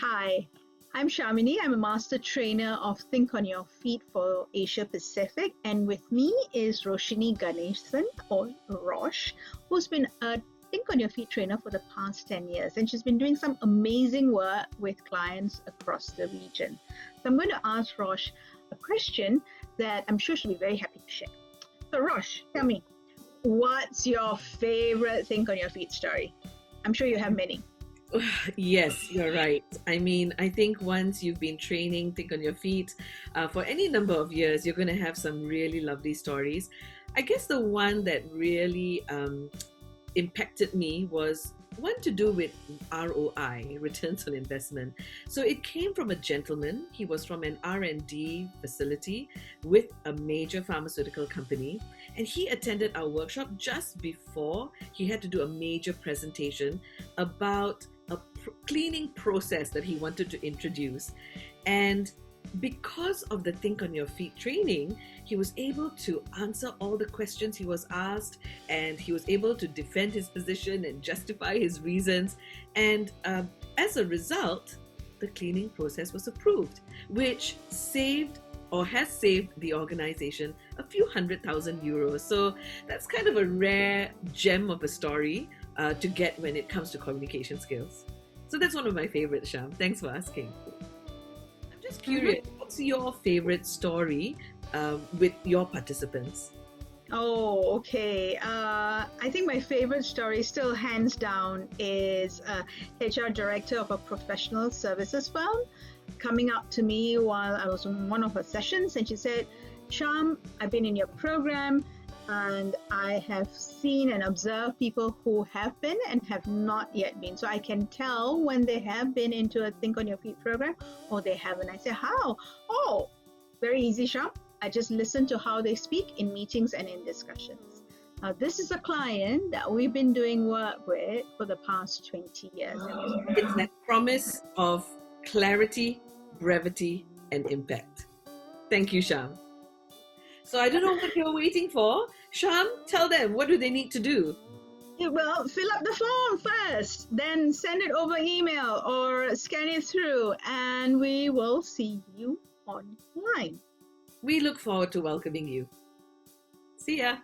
Hi, I'm Sharmini. I'm a master trainer of Think on Your Feet for Asia Pacific. And with me is Roshini Ganesan, or Rosh, who's been a Think on Your Feet trainer for the past 10 years. And she's been doing some amazing work with clients across the region. So I'm going to ask Rosh a question that I'm sure she'll be very happy to share. So, Rosh, tell me, what's your favorite Think on Your Feet story? I'm sure you have many. Yes, you're right. I think once you've been training, think on your feet for any number of years, you're going to have some really lovely stories. I guess the one that really impacted me was one to do with ROI, returns on investment. So it came from a gentleman. He was from an R&D facility with a major pharmaceutical company, and he attended our workshop just before he had to do a major presentation about a cleaning process that he wanted to introduce. And because of the Think on Your Feet training, he was able to answer all the questions he was asked, and he was able to defend his position and justify his reasons. And as a result, the cleaning process was approved, which saved or has saved the organization a few €100,000. So that's kind of a rare gem of a story to get when it comes to communication skills. So that's one of my favorites, Sham. Thanks for asking. I'm just curious, what's your favorite story with your participants? Oh, okay. I think my favorite story, still hands down, is HR director of a professional services firm coming up to me while I was in one of her sessions, and she said, "Sham, I've been in your program, and I have seen and observed people who have been and have not yet been. So I can tell when they have been into a Think on Your Feet program or they haven't." I say, "How?" "Oh, very easy, Sham. I just listen to how they speak in meetings and in discussions." Now, this is a client that we've been doing work with for the past 20 years. It's that promise of clarity, brevity, and impact. Thank you, Sham. So I don't know what you're waiting for. Sham, tell them, what do they need to do? Well, fill up the form first, then send it over email or scan it through, and we will see you online. We look forward to welcoming you. See ya.